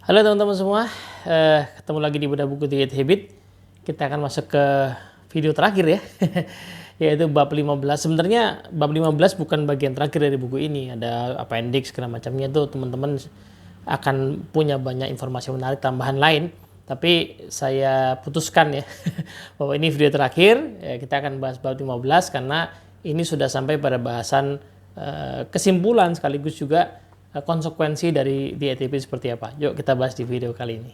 Halo teman-teman semua, ketemu lagi di Bedah Buku Create Habit. Kita akan masuk ke video terakhir ya, yaitu bab 15. Sebenarnya bab 15 bukan bagian terakhir dari buku ini, ada appendix segala macamnya tuh teman-teman akan punya banyak informasi menarik tambahan lain. Tapi saya putuskan ya, bahwa ini video terakhir, kita akan bahas bab 15 karena ini sudah sampai pada bahasan kesimpulan sekaligus juga konsekuensi dari DATP seperti apa. Yuk kita bahas di video kali ini.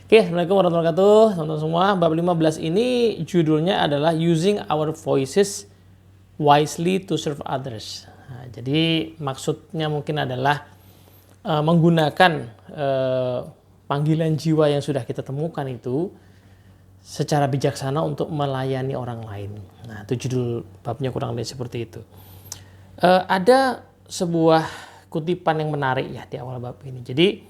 Oke, Assalamualaikum warahmatullahi wabarakatuh, teman-teman semua. Bab 15 ini judulnya adalah Using Our Voices Wisely to Serve Others. Nah, jadi maksudnya mungkin adalah menggunakan panggilan jiwa yang sudah kita temukan itu secara bijaksana untuk melayani orang lain. Nah, itu judul babnya kurang lebih seperti itu. Ada sebuah kutipan yang menarik ya di awal bab ini. Jadi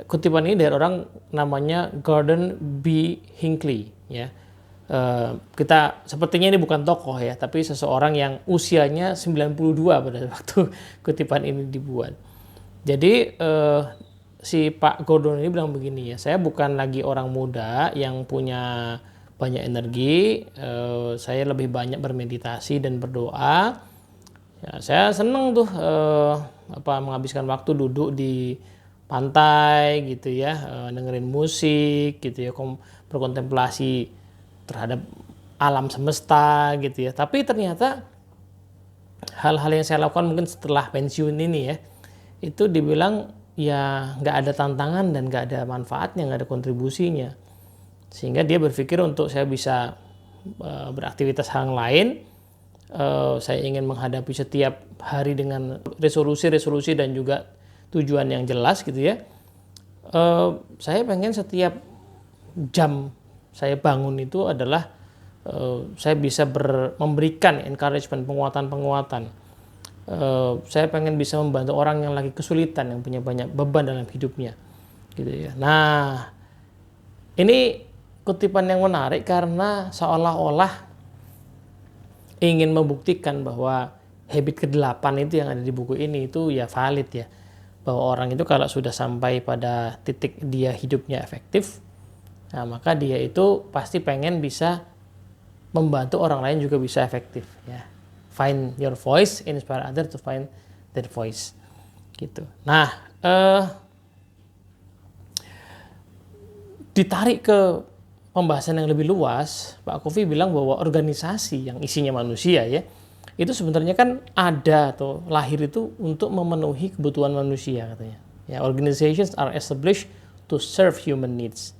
kutipan ini dari orang namanya Gordon B. Hinckley ya. Kita sepertinya ini bukan tokoh ya, tapi seseorang yang usianya 92 pada waktu kutipan ini dibuat. Jadi si Pak Gordon ini bilang begini ya, saya bukan lagi orang muda yang punya banyak energi, saya lebih banyak bermeditasi dan berdoa. Ya, saya senang tuh menghabiskan waktu duduk di pantai gitu ya, dengerin musik gitu ya, berkontemplasi terhadap alam semesta gitu ya. Tapi ternyata hal-hal yang saya lakukan mungkin setelah pensiun ini ya, itu dibilang ya nggak ada tantangan dan nggak ada manfaatnya, nggak ada kontribusinya. Sehingga dia berpikir untuk saya bisa beraktivitas hal lain, saya ingin menghadapi setiap hari dengan resolusi dan juga tujuan yang jelas gitu ya. Saya pengen setiap jam saya bangun itu adalah saya bisa memberikan encouragement, penguatan. Saya pengen bisa membantu orang yang lagi kesulitan, yang punya banyak beban dalam hidupnya gitu ya. Nah, ini kutipan yang menarik karena seolah-olah ingin membuktikan bahwa habit ke-8 itu yang ada di buku ini itu ya valid ya, bahwa orang itu kalau sudah sampai pada titik dia hidupnya efektif, nah maka dia itu pasti pengen bisa membantu orang lain juga bisa efektif ya. Find your voice, inspire others to find their voice. Gitu. Nah, ditarik ke pembahasan yang lebih luas, Pak Kofi bilang bahwa organisasi yang isinya manusia ya, itu sebenarnya kan ada atau lahir itu untuk memenuhi kebutuhan manusia katanya. Ya, organizations are established to serve human needs.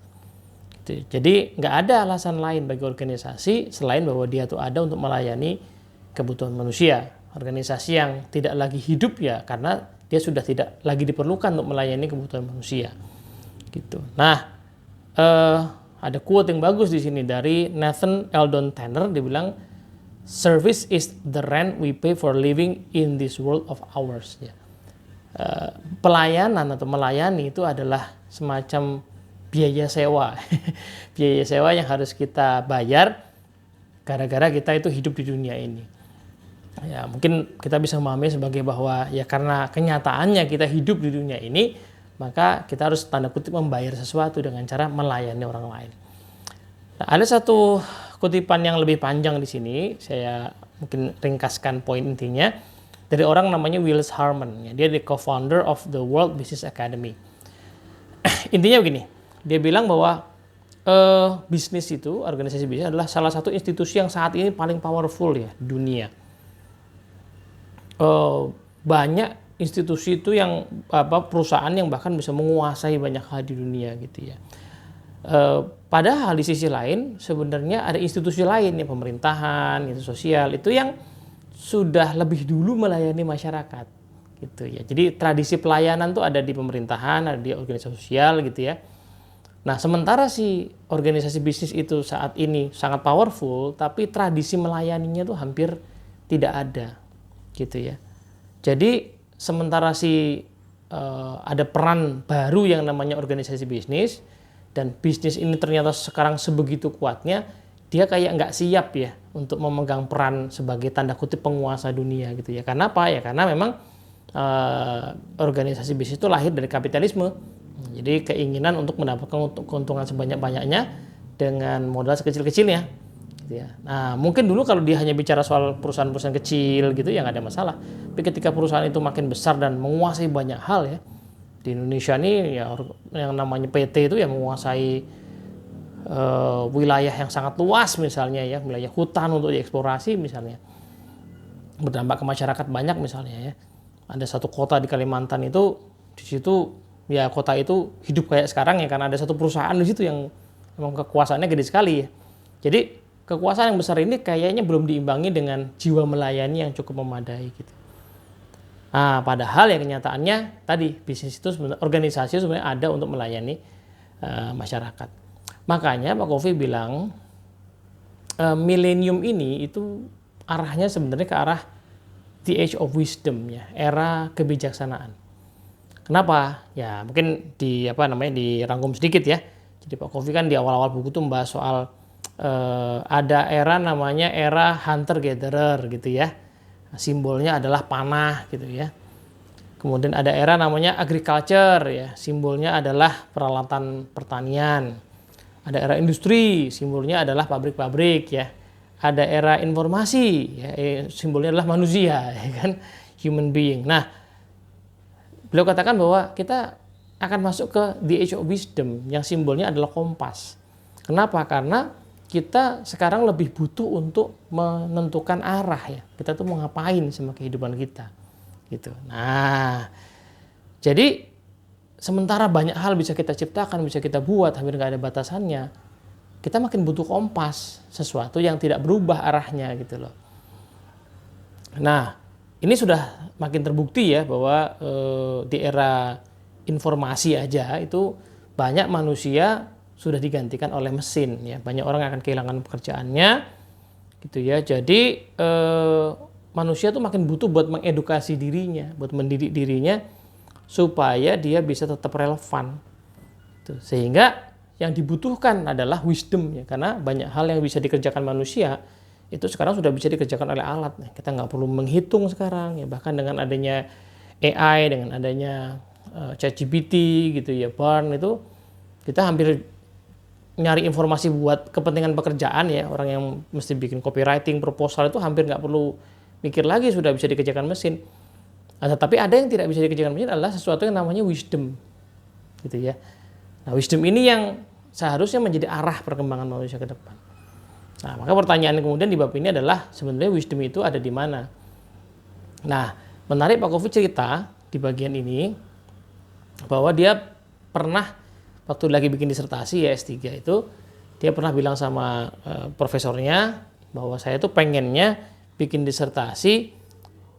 Gitu. Jadi nggak ada alasan lain bagi organisasi selain bahwa dia tuh ada untuk melayani kebutuhan manusia. Organisasi yang tidak lagi hidup ya karena dia sudah tidak lagi diperlukan untuk melayani kebutuhan manusia. Gitu. Nah, ada quote yang bagus di sini dari Nathan Eldon Tanner, dia bilang service is the rent we pay for living in this world of ours. Ya. Pelayanan atau melayani itu adalah semacam biaya sewa. Biaya sewa yang harus kita bayar gara-gara kita itu hidup di dunia ini. Ya, mungkin kita bisa memahami sebagai bahwa ya karena kenyataannya kita hidup di dunia ini, maka kita harus tanda kutip membayar sesuatu dengan cara melayani orang lain. Nah, ada satu kutipan yang lebih panjang di sini, saya mungkin ringkaskan poin intinya dari orang namanya Willis Harman. Ya, dia the co-founder of the World Business Academy. Intinya begini, dia bilang bahwa bisnis itu, organisasi bisnis adalah salah satu institusi yang saat ini paling powerful ya di dunia. Banyak institusi itu yang perusahaan yang bahkan bisa menguasai banyak hal di dunia gitu ya. Padahal di sisi lain sebenarnya ada institusi lain ya, pemerintahan, itu sosial itu yang sudah lebih dulu melayani masyarakat gitu ya. Jadi tradisi pelayanan tuh ada di pemerintahan, ada di organisasi sosial gitu ya. Nah, sementara si organisasi bisnis itu saat ini sangat powerful, tapi tradisi melayaninya tuh hampir tidak ada. Gitu ya. Jadi sementara ada peran baru yang namanya organisasi bisnis dan bisnis ini ternyata sekarang sebegitu kuatnya, dia kayak nggak siap ya untuk memegang peran sebagai tanda kutip penguasa dunia gitu ya. Karena apa ya? Karena memang organisasi bisnis itu lahir dari kapitalisme. Jadi keinginan untuk mendapatkan keuntungan sebanyak-banyaknya dengan modal sekecil-kecilnya. Gitu ya. Nah mungkin dulu kalau dia hanya bicara soal perusahaan-perusahaan kecil gitu ya nggak ada masalah. Tapi ketika perusahaan itu makin besar dan menguasai banyak hal ya, di Indonesia nih ya yang namanya PT itu ya menguasai wilayah yang sangat luas misalnya ya, wilayah hutan untuk dieksplorasi misalnya, berdampak ke masyarakat banyak misalnya ya. Ada satu kota di Kalimantan itu, di situ ya kota itu hidup kayak sekarang ya karena ada satu perusahaan di situ yang memang kekuasaannya gede sekali ya. Jadi kekuasaan yang besar ini kayaknya belum diimbangi dengan jiwa melayani yang cukup memadai gitu. Nah, padahal ya kenyataannya tadi bisnis itu sebenarnya, organisasi sebenarnya ada untuk melayani masyarakat. Makanya Pak Kofi bilang milenium ini itu arahnya sebenarnya ke arah the age of wisdom ya, era kebijaksanaan. Kenapa? Ya mungkin dirangkum sedikit ya. Jadi Pak Kofi kan di awal-awal buku tuh membahas soal ada era namanya era hunter gatherer gitu ya. Simbolnya adalah panah gitu ya. Kemudian ada era namanya agriculture ya, simbolnya adalah peralatan pertanian. Ada era industri, simbolnya adalah pabrik-pabrik ya. Ada era informasi, ya, simbolnya adalah manusia, ya kan, human being. Nah, beliau katakan bahwa kita akan masuk ke the age of wisdom, yang simbolnya adalah kompas. Kenapa? Karena kita sekarang lebih butuh untuk menentukan arah ya. Kita tuh mau ngapain sama kehidupan kita, gitu. Nah, jadi sementara banyak hal bisa kita ciptakan, bisa kita buat, hampir nggak ada batasannya. Kita makin butuh kompas, sesuatu yang tidak berubah arahnya gitu loh. Nah, ini sudah makin terbukti ya bahwa di era informasi aja itu banyak manusia sudah digantikan oleh mesin ya. Banyak orang akan kehilangan pekerjaannya gitu ya. Jadi manusia tuh makin butuh buat mengedukasi dirinya, buat mendidik dirinya supaya dia bisa tetap relevan. Tuh, sehingga yang dibutuhkan adalah wisdom ya, karena banyak hal yang bisa dikerjakan manusia itu sekarang sudah bisa dikerjakan oleh alat. Kita nggak perlu menghitung sekarang ya, bahkan dengan adanya AI, dengan adanya ChatGPT gitu ya, Bard itu kita hampir nyari informasi buat kepentingan pekerjaan ya, orang yang mesti bikin copywriting, proposal itu hampir nggak perlu mikir lagi, sudah bisa dikerjakan mesin. Nah, tetapi ada yang tidak bisa dikerjakan mesin adalah sesuatu yang namanya wisdom gitu ya. Nah, wisdom ini yang seharusnya menjadi arah perkembangan manusia ke depan. Nah, maka pertanyaan kemudian di bab ini adalah sebenarnya wisdom itu ada di mana? Nah, menarik Pak Kofi cerita di bagian ini bahwa dia pernah waktu lagi bikin disertasi ya S3 itu, dia pernah bilang sama profesornya bahwa saya tuh pengennya bikin disertasi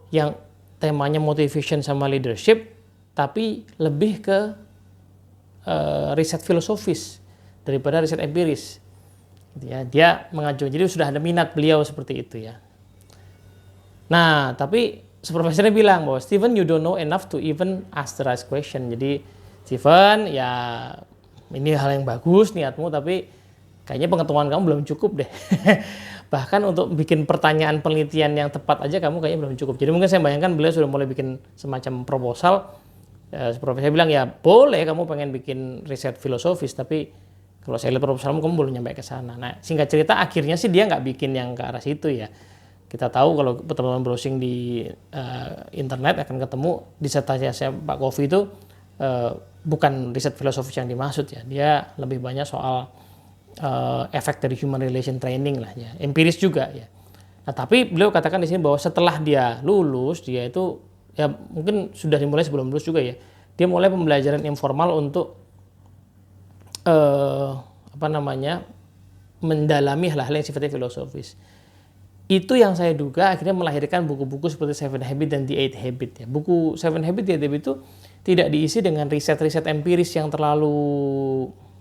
yang temanya motivation sama leadership, tapi lebih ke riset filosofis daripada riset empiris. Ya, dia mengajukan, jadi sudah ada minat beliau seperti itu ya. Nah, tapi profesornya bilang bahwa Steven, you don't know enough to even ask the right question. Jadi Steven, ya ini hal yang bagus niatmu, tapi kayaknya pengetahuan kamu belum cukup deh. Bahkan untuk bikin pertanyaan penelitian yang tepat aja kamu kayaknya belum cukup. Jadi mungkin saya bayangkan beliau sudah mulai bikin semacam proposal. Profesor bilang ya boleh kamu pengen bikin riset filosofis, tapi kalau saya lihat proposalmu kamu belum nyampe ke sana. Nah, singkat cerita akhirnya sih dia nggak bikin yang ke arah situ ya. Kita tahu kalau teman-teman browsing di internet akan ketemu disertasi Pak Kofi itu bukan riset filosofis yang dimaksud ya. Dia lebih banyak soal efek dari human relation training lah ya, empiris juga ya. Nah, tapi beliau katakan di sini bahwa setelah dia lulus, dia itu ya mungkin sudah dimulai sebelum lulus juga ya. Dia mulai pembelajaran informal untuk mendalami hal-hal yang sifatnya filosofis. Itu yang saya duga akhirnya melahirkan buku-buku seperti Seven Habits dan The Eight Habits ya. Buku Seven Habits, The Eight Habits itu tidak diisi dengan riset-riset empiris yang terlalu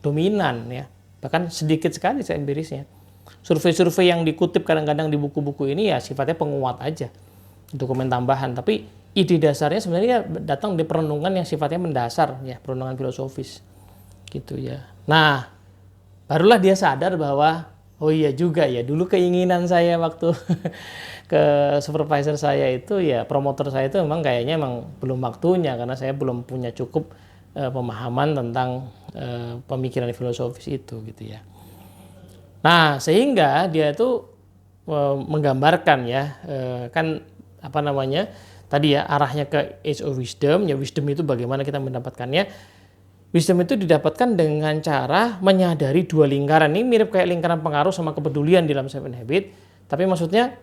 dominan ya. Bahkan sedikit sekali riset empirisnya. Survei-survei yang dikutip kadang-kadang di buku-buku ini ya sifatnya penguat aja, dokumen tambahan. Tapi ide dasarnya sebenarnya datang di perenungan yang sifatnya mendasar ya, perenungan filosofis gitu ya. Nah, barulah dia sadar bahwa Oh iya juga ya, dulu keinginan saya waktu ke supervisor saya itu ya, promotor saya itu memang kayaknya emang belum waktunya karena saya belum punya cukup pemahaman tentang pemikiran filosofis itu gitu ya. Nah, sehingga dia itu menggambarkan ya, kan apa namanya tadi ya, arahnya ke Age of Wisdom. Ya, wisdom itu bagaimana kita mendapatkannya. Wisdom itu didapatkan dengan cara menyadari dua lingkaran. Ini mirip kayak lingkaran pengaruh sama kepedulian di dalam Seven Habits. Tapi maksudnya,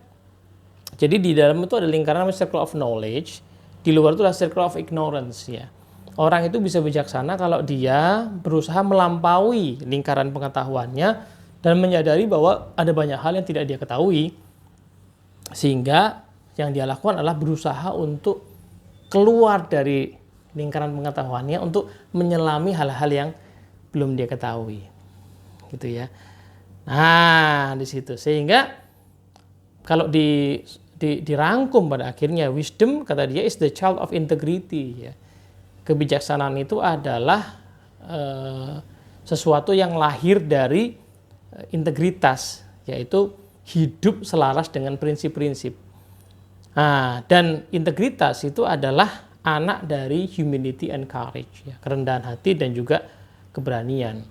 jadi di dalam itu ada lingkaran namanya circle of knowledge. Di luar itu adalah circle of ignorance ya. Orang itu bisa bijaksana kalau dia berusaha melampaui lingkaran pengetahuannya dan menyadari bahwa ada banyak hal yang tidak dia ketahui. Sehingga yang dia lakukan adalah berusaha untuk keluar dari lingkaran pengetahuannya untuk menyelami hal-hal yang belum dia ketahui. Gitu ya. Nah, di situ. Sehingga kalau dirangkum pada akhirnya, wisdom kata dia is the child of integrity ya. Kebijaksanaan itu adalah sesuatu yang lahir dari integritas, yaitu hidup selaras dengan prinsip-prinsip. Nah, dan integritas itu adalah anak dari humility and courage, ya, kerendahan hati dan juga keberanian.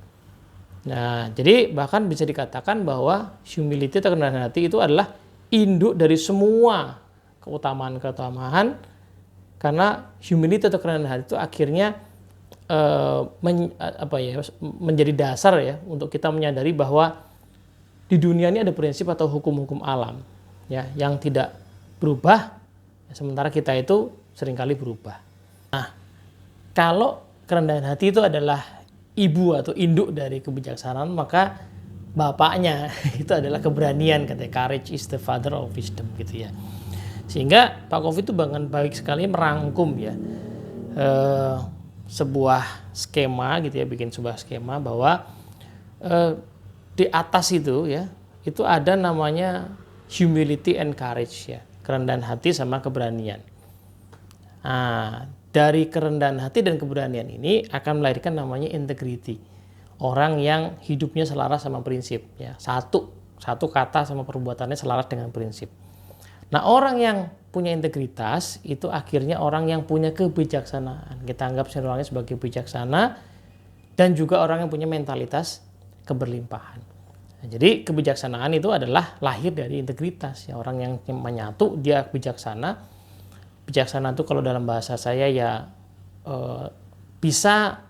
Nah, jadi bahkan bisa dikatakan bahwa humility atau kerendahan hati itu adalah induk dari semua keutamaan-keutamaan, karena humility atau kerendahan hati itu akhirnya menjadi dasar ya untuk kita menyadari bahwa di dunia ini ada prinsip atau hukum-hukum alam ya yang tidak berubah, sementara kita itu seringkali berubah. Nah, kalau kerendahan hati itu adalah ibu atau induk dari kebijaksanaan, maka bapaknya itu adalah keberanian, katanya courage is the father of wisdom gitu ya. Sehingga Pak Covey itu baik sekali merangkum ya sebuah skema gitu ya, bikin sebuah skema bahwa di atas itu ya, itu ada namanya humility and courage ya, kerendahan hati sama keberanian. Nah, dari kerendahan hati dan keberanian ini akan melahirkan namanya integrity. Orang yang hidupnya selaras sama prinsip ya, satu kata sama perbuatannya selaras dengan prinsip. Nah, orang yang punya integritas itu akhirnya orang yang punya kebijaksanaan. Kita anggap orangnya sebagai bijaksana dan juga orang yang punya mentalitas keberlimpahan. Nah, jadi kebijaksanaan itu adalah lahir dari integritas ya, orang yang menyatu dia bijaksana. Bijaksana itu kalau dalam bahasa saya ya bisa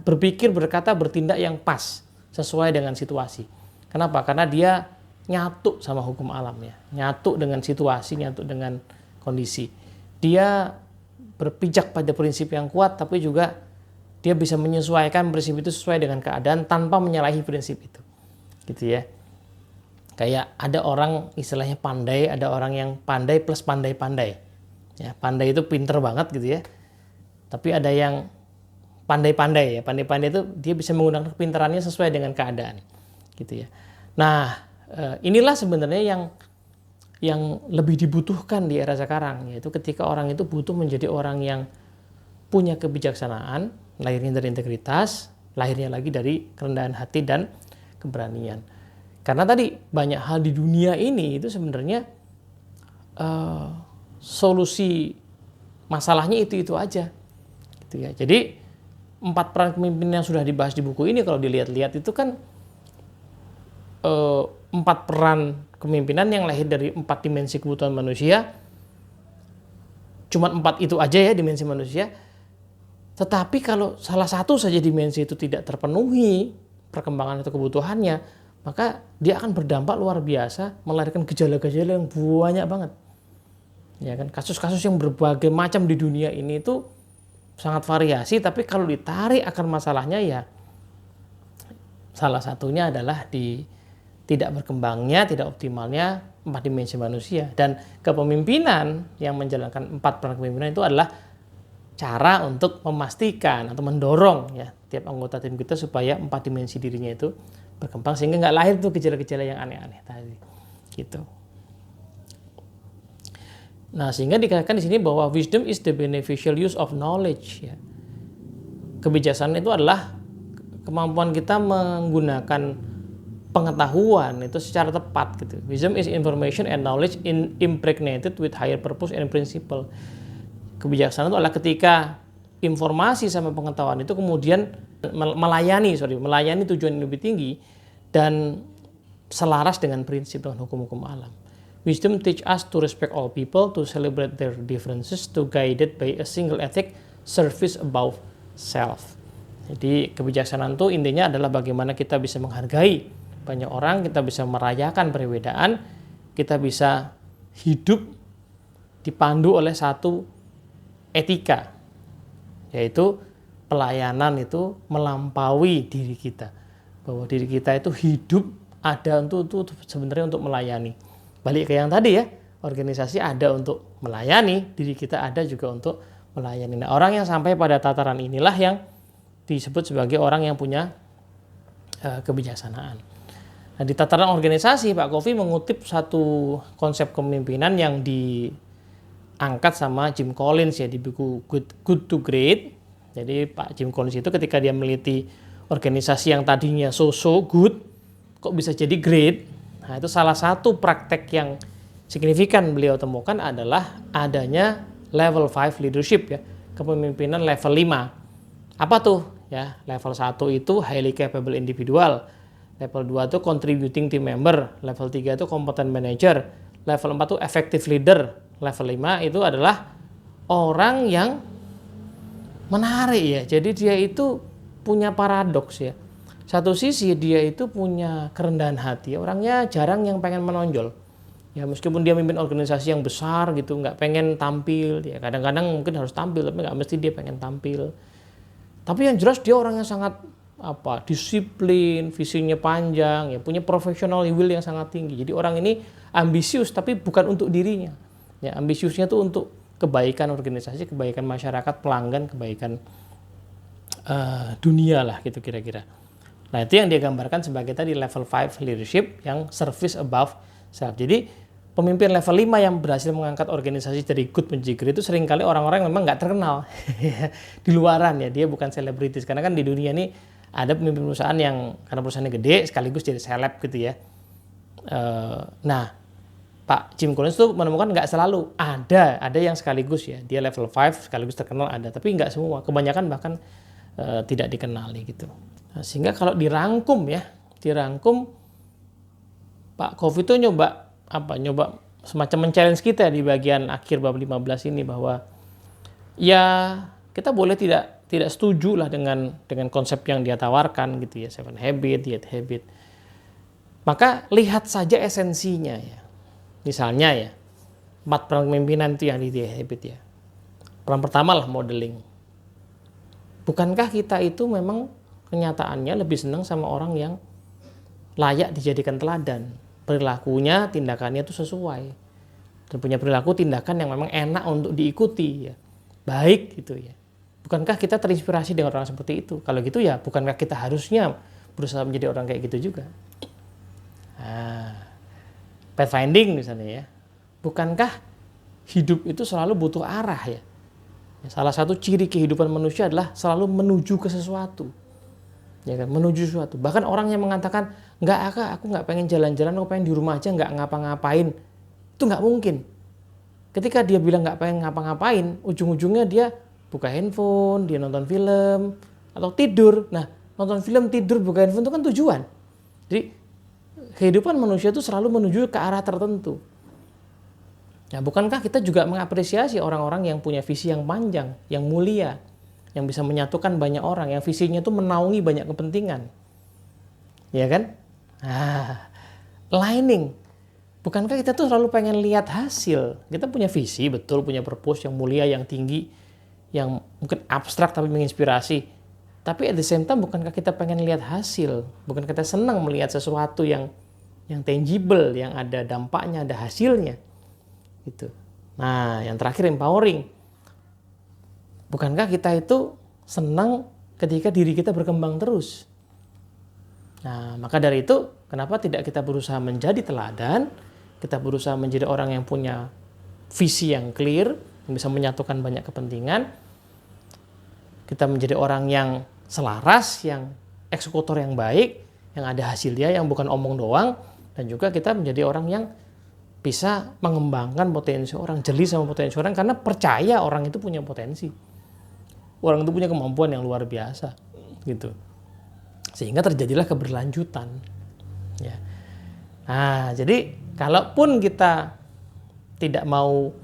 berpikir, berkata, bertindak yang pas sesuai dengan situasi. Kenapa? Karena dia nyatu sama hukum alam ya, nyatu dengan situasi, nyatu dengan kondisi. Dia berpijak pada prinsip yang kuat, tapi juga dia bisa menyesuaikan prinsip itu sesuai dengan keadaan tanpa menyalahi prinsip itu, gitu ya. Kayak ada orang istilahnya pandai, ada orang yang pandai plus pandai-pandai. Ya, pandai itu pinter banget gitu ya. Tapi ada yang pandai-pandai ya, pandai-pandai itu dia bisa menggunakan kepintarannya sesuai dengan keadaan, gitu ya. Nah, inilah sebenarnya yang lebih dibutuhkan di era sekarang, yaitu ketika orang itu butuh menjadi orang yang punya kebijaksanaan, lahirnya dari integritas, lahirnya lagi dari kerendahan hati dan keberanian. Karena tadi banyak hal di dunia ini itu sebenarnya solusi masalahnya itu aja, gitu ya. Jadi 4 peran kepemimpinan yang sudah dibahas di buku ini kalau dilihat-lihat itu kan 4 peran kepemimpinan yang lahir dari 4 dimensi kebutuhan manusia. Cuma 4 itu aja ya dimensi manusia. Tetapi kalau salah satu saja dimensi itu tidak terpenuhi perkembangan atau kebutuhannya, maka dia akan berdampak luar biasa, melahirkan gejala-gejala yang banyak banget. Ya kan, kasus-kasus yang berbagai macam di dunia ini itu sangat variasi, tapi kalau ditarik akar masalahnya ya salah satunya adalah di tidak berkembangnya, tidak optimalnya 4 dimensi manusia. Dan kepemimpinan yang menjalankan 4 peran kepemimpinan itu adalah cara untuk memastikan atau mendorong ya tiap anggota tim kita supaya 4 dimensi dirinya itu berkembang sehingga nggak lahir tuh gejala-gejala yang aneh-aneh tadi, gitu. Nah, sehingga dikatakan di sini bahwa wisdom is the beneficial use of knowledge ya. Kebijaksanaan itu adalah kemampuan kita menggunakan pengetahuan itu secara tepat gitu. Wisdom is information and knowledge impregnated with higher purpose and principle. Kebijaksanaan itu adalah ketika informasi sama pengetahuan itu kemudian melayani tujuan yang lebih tinggi dan selaras dengan prinsip dan hukum-hukum alam. Wisdom teach us to respect all people, to celebrate their differences, to guided by a single ethic, service above self. Jadi kebijaksanaan itu intinya adalah bagaimana kita bisa menghargai banyak orang, kita bisa merayakan perbedaan, kita bisa hidup dipandu oleh satu etika, yaitu pelayanan itu melampaui diri kita. Bahwa diri kita itu hidup ada untuk sebenarnya untuk melayani. Balik ke yang tadi ya, organisasi ada untuk melayani, diri kita ada juga untuk melayani. Nah, orang yang sampai pada tataran inilah yang disebut sebagai orang yang punya kebijaksanaan. Nah, di tataran organisasi, Pak Covey mengutip satu konsep kepemimpinan yang diangkat sama Jim Collins ya di buku Good to Great. Jadi Pak Jim Collins itu ketika dia meliti organisasi yang tadinya so good, kok bisa jadi great. Nah, itu salah satu praktek yang signifikan beliau temukan adalah adanya level 5 leadership ya, kepemimpinan level 5. Apa tuh? Ya, level 1 itu highly capable individual, level 2 itu contributing team member, level 3 itu competent manager, level 4 itu effective leader, level 5 itu adalah orang yang menarik ya. Jadi dia itu punya paradoks ya. Satu sisi dia itu punya kerendahan hati, orangnya jarang yang pengen menonjol. Ya meskipun dia memimpin organisasi yang besar gitu, nggak pengen tampil, ya kadang-kadang mungkin harus tampil, tapi nggak mesti dia pengen tampil. Tapi yang jelas dia orang yang sangat disiplin, visinya panjang, ya punya professional will yang sangat tinggi. Jadi orang ini ambisius tapi bukan untuk dirinya. Ya ambisiusnya tuh untuk kebaikan organisasi, kebaikan masyarakat, pelanggan, kebaikan dunia lah gitu kira-kira. Nah itu yang dia gambarkan sebagai tadi level 5 leadership yang service above self. Jadi pemimpin level 5 yang berhasil mengangkat organisasi dari good menjadi great itu seringkali orang-orang memang nggak terkenal di luaran ya, dia bukan selebritis. Karena kan di dunia ini ada pemimpin perusahaan yang karena perusahaannya gede sekaligus jadi seleb gitu ya. Nah Pak Jim Collins tuh menemukan nggak selalu, ada yang sekaligus ya, dia level 5 sekaligus terkenal ada, tapi nggak semua, kebanyakan bahkan tidak dikenali gitu. Nah, sehingga kalau dirangkum Pak Covey itu nyoba semacam men-challenge kita di bagian akhir bab 15 ini bahwa ya kita boleh tidak setuju lah dengan konsep yang dia tawarkan gitu ya, 7 habit, 8 habit. Maka lihat saja esensinya ya. Misalnya ya, 4 peran kepemimpinan itu yang di 8 habit ya. Peran pertama lah modeling. Bukankah kita itu memang kenyataannya lebih senang sama orang yang layak dijadikan teladan, perilakunya, tindakannya itu sesuai, dan punya perilaku tindakan yang memang enak untuk diikuti ya, baik gitu ya. Bukankah kita terinspirasi dengan orang seperti itu? Kalau gitu ya, bukankah kita harusnya berusaha menjadi orang kayak gitu juga? Pathfinding misalnya ya, bukankah hidup itu selalu butuh arah ya? Salah satu ciri kehidupan manusia adalah selalu menuju ke sesuatu. Ya kan, menuju sesuatu. Bahkan orang yang mengatakan aku nggak pengen jalan-jalan, aku pengen di rumah aja nggak ngapa-ngapain, itu nggak mungkin. Ketika dia bilang nggak pengen ngapa-ngapain, ujung-ujungnya dia buka handphone, dia nonton film atau tidur. Nah, nonton film, tidur, buka handphone itu kan tujuan. Jadi kehidupan manusia itu selalu menuju ke arah tertentu. Nah, bukankah kita juga mengapresiasi orang-orang yang punya visi yang panjang, yang mulia, yang bisa menyatukan banyak orang, yang visinya itu menaungi banyak kepentingan, ya kan? Lining. Bukankah kita tuh selalu pengen lihat hasil? Kita punya visi, betul, punya purpose yang mulia, yang tinggi, yang mungkin abstrak tapi menginspirasi. Tapi at the same time, bukankah kita pengen lihat hasil? Bukan kita senang melihat sesuatu yang tangible, yang ada dampaknya, ada hasilnya, gitu. Nah, yang terakhir empowering. Bukankah kita itu senang ketika diri kita berkembang terus? Nah, maka dari itu, kenapa tidak kita berusaha menjadi teladan, kita berusaha menjadi orang yang punya visi yang clear, yang bisa menyatukan banyak kepentingan, kita menjadi orang yang selaras, yang eksekutor yang baik, yang ada hasilnya, yang bukan omong doang, dan juga kita menjadi orang yang bisa mengembangkan potensi orang, jeli sama potensi orang, karena percaya orang itu punya potensi, orang itu punya kemampuan yang luar biasa gitu, sehingga terjadilah keberlanjutan ya. Nah, jadi kalaupun kita tidak mau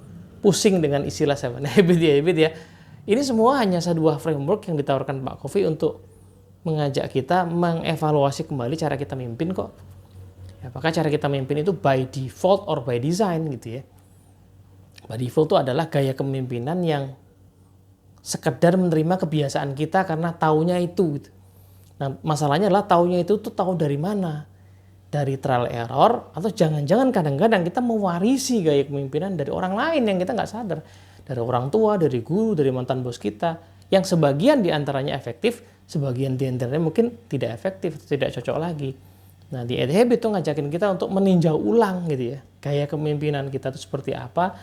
pusing dengan istilah 7 habit ya, ini semua hanya sebuah framework yang ditawarkan Pak Covey untuk mengajak kita mengevaluasi kembali cara kita mimpin kok. Apakah cara kita mimpin itu by default or by design gitu ya. By default itu adalah gaya kepemimpinan yang sekedar menerima kebiasaan kita karena taunya itu gitu. Nah, masalahnya adalah taunya itu tuh tahu dari mana? Dari trial error, atau jangan-jangan kadang-kadang kita mewarisi gaya kepemimpinan dari orang lain yang kita nggak sadar. Dari orang tua, dari guru, dari mantan bos kita, yang sebagian diantaranya efektif, sebagian diantaranya mungkin tidak efektif, tidak cocok lagi. Nah, di 8 Habit itu ngajakin kita untuk meninjau ulang gitu ya, gaya kepemimpinan kita itu seperti apa,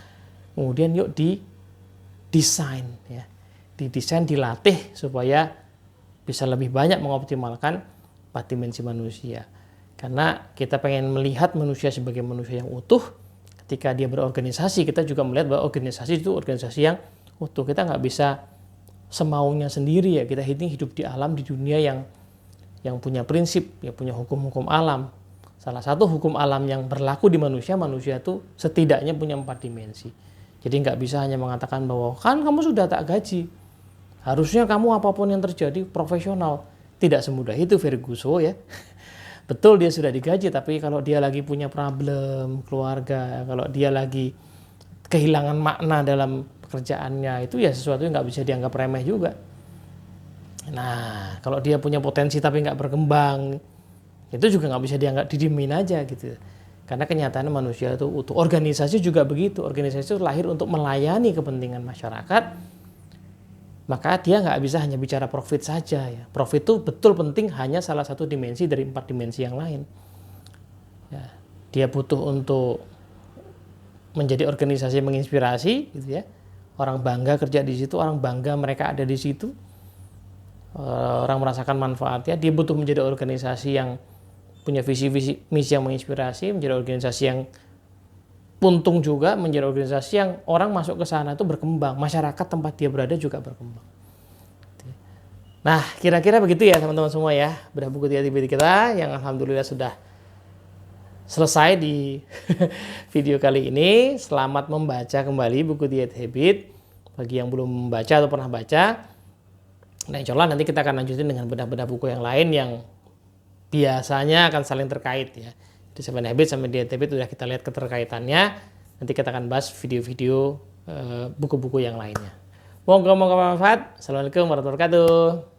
kemudian yuk didesain ya, didesain, dilatih supaya bisa lebih banyak mengoptimalkan 4 dimensi manusia. Karena kita pengen melihat manusia sebagai manusia yang utuh. Ketika dia berorganisasi, kita juga melihat bahwa organisasi itu organisasi yang utuh. Kita nggak bisa semaunya sendiri ya. Kita ini hidup di alam, di dunia yang punya prinsip, ya punya hukum-hukum alam. Salah satu hukum alam yang berlaku di manusia itu setidaknya punya 4 dimensi. Jadi nggak bisa hanya mengatakan bahwa kan kamu sudah tak gaji, harusnya kamu apapun yang terjadi profesional. Tidak semudah itu Ferguson ya. Betul dia sudah digaji, tapi kalau dia lagi punya problem keluarga, kalau dia lagi kehilangan makna dalam pekerjaannya, itu ya sesuatu yang nggak bisa dianggap remeh juga. Nah, kalau dia punya potensi tapi nggak berkembang, itu juga nggak bisa dianggap didiemin aja gitu. Karena kenyataannya manusia itu utuh. Organisasi juga begitu. Organisasi itu lahir untuk melayani kepentingan masyarakat. Maka dia nggak bisa hanya bicara profit saja ya. Profit itu betul penting, hanya salah satu dimensi dari 4 dimensi yang lain. Ya, dia butuh untuk menjadi organisasi yang menginspirasi gitu ya. Orang bangga kerja di situ, orang bangga mereka ada di situ. Orang merasakan manfaatnya. Dia butuh menjadi organisasi yang punya visi misi yang menginspirasi, menjadi organisasi yang untung juga, menjadi organisasi yang orang masuk ke sana itu berkembang, masyarakat tempat dia berada juga berkembang. Nah, kira-kira begitu ya teman-teman semua ya, bedah buku 3 Habit kita yang alhamdulillah sudah selesai di video kali ini. Selamat membaca kembali buku 3 Habit bagi yang belum membaca atau pernah baca. Nah, insya Allah nanti kita akan lanjutin dengan bedah-bedah buku yang lain yang biasanya akan saling terkait ya. Di 7 Habit sama di 8 Habit sudah kita lihat keterkaitannya. Nanti kita akan bahas video-video buku-buku yang lainnya. Moga-moga bermanfaat. Assalamualaikum warahmatullahi wabarakatuh.